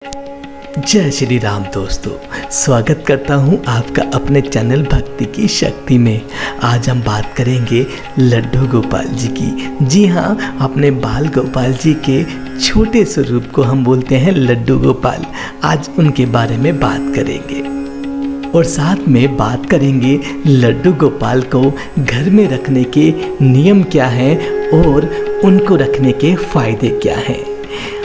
जय श्री राम दोस्तों, स्वागत करता हूं आपका अपने चैनल भक्ति की शक्ति में। आज हम बात करेंगे लड्डू गोपाल जी की। जी हाँ, अपने बाल गोपाल जी के छोटे स्वरूप को हम बोलते हैं लड्डू गोपाल। आज उनके बारे में बात करेंगे और साथ में बात करेंगे लड्डू गोपाल को घर में रखने के नियम क्या हैं और उनको रखने के फायदे क्या हैं।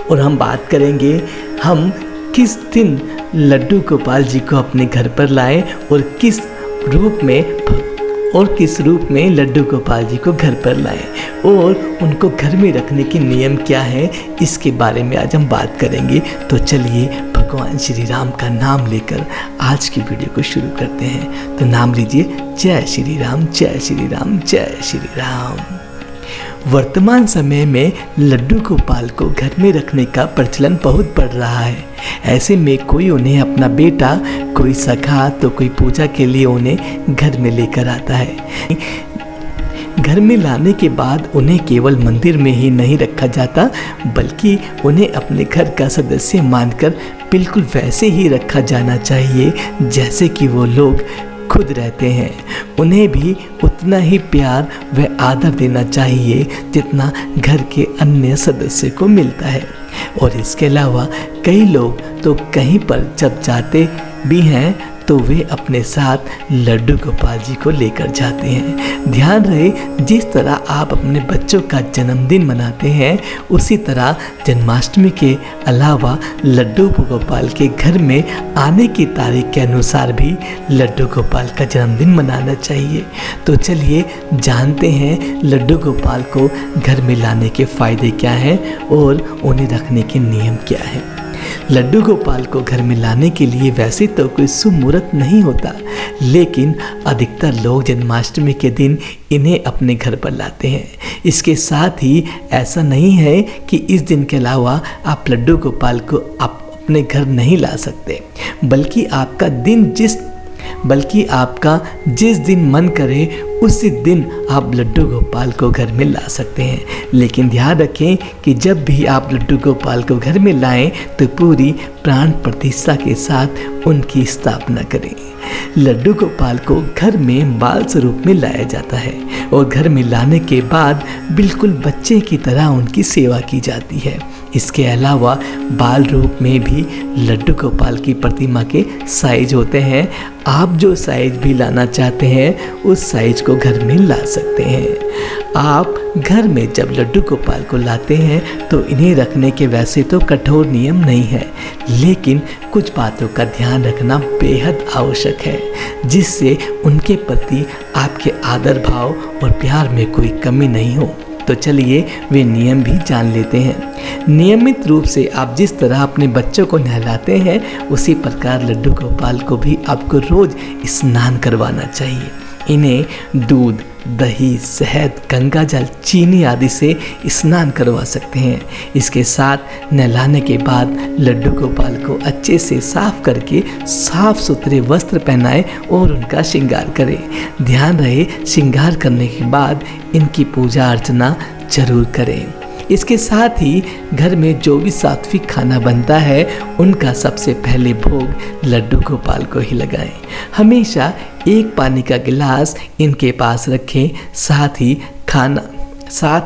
और हम बात करेंगे हम किस दिन लड्डू गोपाल जी को अपने घर पर लाएं और किस रूप में लड्डू गोपाल जी को घर पर लाएं और उनको घर में रखने के नियम क्या हैं, इसके बारे में आज हम बात करेंगे। तो चलिए भगवान श्री राम का नाम लेकर आज की वीडियो को शुरू करते हैं। तो नाम लीजिए, जय श्री राम, जय श्री राम, जय श्री राम। वर्तमान समय में लड्डू गोपाल को घर में रखने का प्रचलन बहुत बढ़ रहा है। ऐसे में कोई उन्हें अपना बेटा, कोई सखा तो कोई पूजा के लिए उन्हें घर में लेकर आता है। घर में लाने के बाद उन्हें केवल मंदिर में ही नहीं रखा जाता, बल्कि उन्हें अपने घर का सदस्य मानकर बिल्कुल वैसे ही रखा जाना चाहिए जैसे कि वो लोग खुद रहते हैं। उन्हें भी उतना ही प्यार व आदर देना चाहिए जितना घर के अन्य सदस्य को मिलता है। और इसके अलावा कई लोग तो कहीं पर जब जाते भी हैं तो वे अपने साथ लड्डू गोपाल जी को लेकर जाते हैं। ध्यान रहे, जिस तरह आप अपने बच्चों का जन्मदिन मनाते हैं, उसी तरह जन्माष्टमी के अलावा लड्डू गोपाल के घर में आने की तारीख के अनुसार भी लड्डू गोपाल का जन्मदिन मनाना चाहिए। तो चलिए जानते हैं लड्डू गोपाल को घर में लाने के फायदे क्या हैं और उन्हें रखने के नियम क्या हैं। लड्डू गोपाल को घर में लाने के लिए वैसे तो कोई शुभ मुहूर्त नहीं होता, लेकिन अधिकतर लोग जन्माष्टमी के दिन इन्हें अपने घर पर लाते हैं। इसके साथ ही ऐसा नहीं है कि इस दिन के अलावा आप लड्डू गोपाल को अपने घर नहीं ला सकते, बल्कि आपका जिस दिन मन करे उसी दिन आप लड्डू गोपाल को घर में ला सकते हैं। लेकिन ध्यान रखें कि जब भी आप लड्डू गोपाल को घर में लाएं तो पूरी प्राण प्रतिष्ठा के साथ उनकी स्थापना करें। लड्डू गोपाल को घर में बाल स्वरूप में लाया जाता है और घर में लाने के बाद बिल्कुल बच्चे की तरह उनकी सेवा की जाती है। इसके अलावा बाल रूप में भी लड्डू गोपाल की प्रतिमा के साइज होते हैं। आप जो साइज भी लाना चाहते हैं उस साइज को घर में ला सकते हैं। आप घर में जब लड्डू गोपाल को लाते हैं तो इन्हें रखने के वैसे तो कठोर नियम नहीं है, लेकिन कुछ बातों का ध्यान रखना बेहद आवश्यक है, जिससे उनके प्रति आपके आदर भाव और प्यार में कोई कमी नहीं हो। तो चलिए वे नियम भी जान लेते हैं। नियमित रूप से आप जिस तरह अपने बच्चों को नहलाते हैं, उसी प्रकार लड्डू गोपाल को भी आपको रोज स्नान करवाना चाहिए। इन्हें दूध, दही, शहद, गंगा जल, चीनी आदि से स्नान करवा सकते हैं। इसके साथ नहलाने के बाद लड्डू गोपाल को अच्छे से साफ करके साफ सुथरे वस्त्र पहनाएं और उनका श्रृंगार करें। ध्यान रहे, श्रृंगार करने के बाद इनकी पूजा अर्चना जरूर करें। इसके साथ ही घर में जो भी सात्विक खाना बनता है उनका सबसे पहले भोग लड्डू गोपाल को ही लगाएं। हमेशा एक पानी का गिलास इनके पास रखें। साथ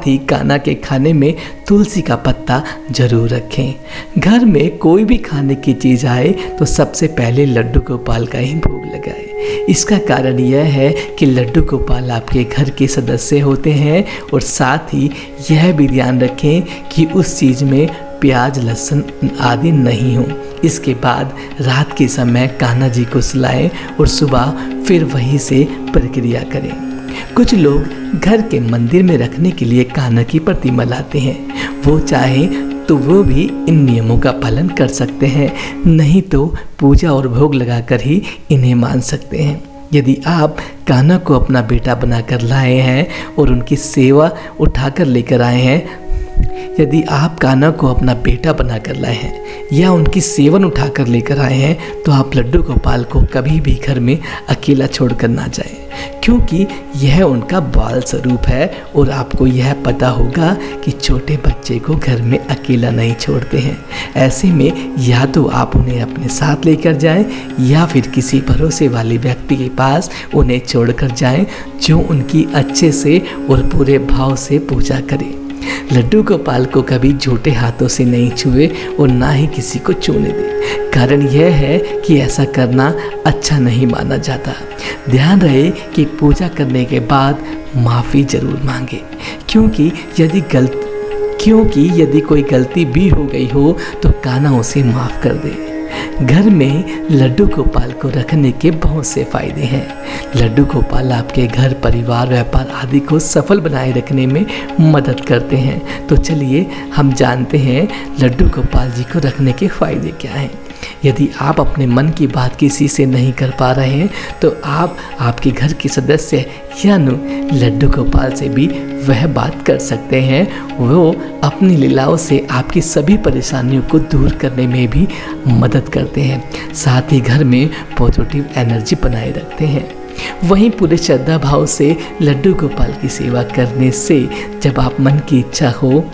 ही खाना के खाने में तुलसी का पत्ता जरूर रखें। घर में कोई भी खाने की चीज़ आए तो सबसे पहले लड्डू गोपाल का ही भोग लगाएं। इसका कारण यह है कि लड्डू गोपाल आपके घर के सदस्य होते हैं और साथ ही यह भी ध्यान रखें कि उस चीज़ में प्याज, लहसुन आदि नहीं हो। इसके बाद रात के समय कान्हा जी को सुलाएं और सुबह फिर वहीं से प्रक्रिया करें। कुछ लोग घर के मंदिर में रखने के लिए कान्हा की प्रतिमा लाते हैं। वो चाहें तो वो भी इन नियमों का पालन कर सकते हैं, नहीं तो पूजा और भोग लगाकर ही इन्हें मान सकते हैं। यदि आप कान्हा को अपना बेटा बनाकर लाए हैं और उनकी सेवा उठाकर लेकर आए हैं, यदि आप कान्हा को अपना बेटा बनाकर लाए हैं या उनकी सेवन उठाकर लेकर आए हैं तो आप लड्डू गोपाल को कभी भी घर में अकेला छोड़कर ना जाएं, क्योंकि यह उनका बाल स्वरूप है और आपको यह पता होगा कि छोटे बच्चे को घर में अकेला नहीं छोड़ते हैं। ऐसे में या तो आप उन्हें अपने साथ लेकर जाएं या फिर किसी भरोसे वाले व्यक्ति के पास उन्हें छोड़कर जाएं जो उनकी अच्छे से और पूरे भाव से पूजा करे। लड्डू गोपाल को कभी झूठे हाथों से नहीं छुए और ना ही किसी को छूने दे। कारण यह है कि ऐसा करना अच्छा नहीं माना जाता। ध्यान रहे कि पूजा करने के बाद माफ़ी जरूर मांगे, क्योंकि यदि कोई गलती भी हो गई हो तो कान्हा उसे माफ़ कर दे। घर में लड्डू गोपाल को रखने के बहुत से फायदे हैं। लड्डू गोपाल आपके घर, परिवार, व्यापार आदि को सफल बनाए रखने में मदद करते हैं। तो चलिए हम जानते हैं लड्डू गोपाल जी को रखने के फायदे क्या हैं। यदि आप अपने मन की बात किसी से नहीं कर पा रहे हैं तो आप आपके घर के सदस्य यानी लड्डू गोपाल से भी वह बात कर सकते हैं। वो अपनी लीलाओं से आपकी सभी परेशानियों को दूर करने में भी मदद करते हैं, साथ ही घर में पॉजिटिव एनर्जी बनाए रखते हैं। वहीं पूरे श्रद्धा भाव से लड्डू गोपाल की सेवा करने से जब आप मन की इच्छा हो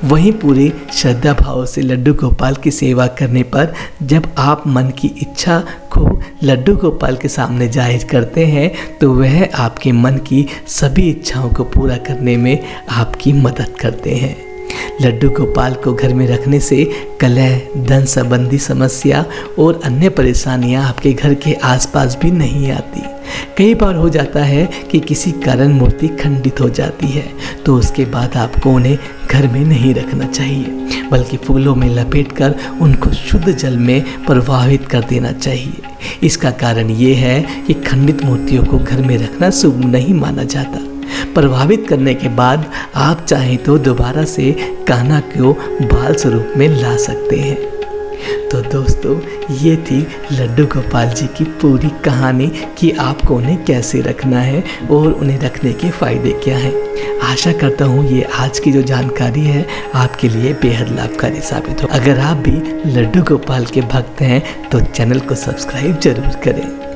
वहीं पूरे श्रद्धा भाव से लड्डू गोपाल की सेवा करने पर जब आप मन की इच्छा को लड्डू गोपाल के सामने जाहिर करते हैं तो वह आपके मन की सभी इच्छाओं को पूरा करने में आपकी मदद करते हैं। लड्डू गोपाल को घर में रखने से कलह, धन संबंधी समस्या और अन्य परेशानियां आपके घर के आसपास भी नहीं आती। कई बार हो जाता है कि किसी कारण मूर्ति खंडित हो जाती है तो उसके बाद आपको उन्हें घर में नहीं रखना चाहिए, बल्कि फूलों में लपेटकर उनको शुद्ध जल में प्रवाहित कर देना चाहिए। इसका कारण ये है कि खंडित मूर्तियों को घर में रखना शुभ नहीं माना जाता। प्रभावित करने के बाद आप चाहें तो दोबारा से कान्हा को बाल स्वरूप में ला सकते हैं। तो दोस्तों, ये थी लड्डू गोपाल जी की पूरी कहानी कि आपको उन्हें कैसे रखना है और उन्हें रखने के फ़ायदे क्या हैं। आशा करता हूँ ये आज की जो जानकारी है आपके लिए बेहद लाभकारी साबित हो। अगर आप भी लड्डू गोपाल के भक्त हैं तो चैनल को सब्सक्राइब जरूर करें।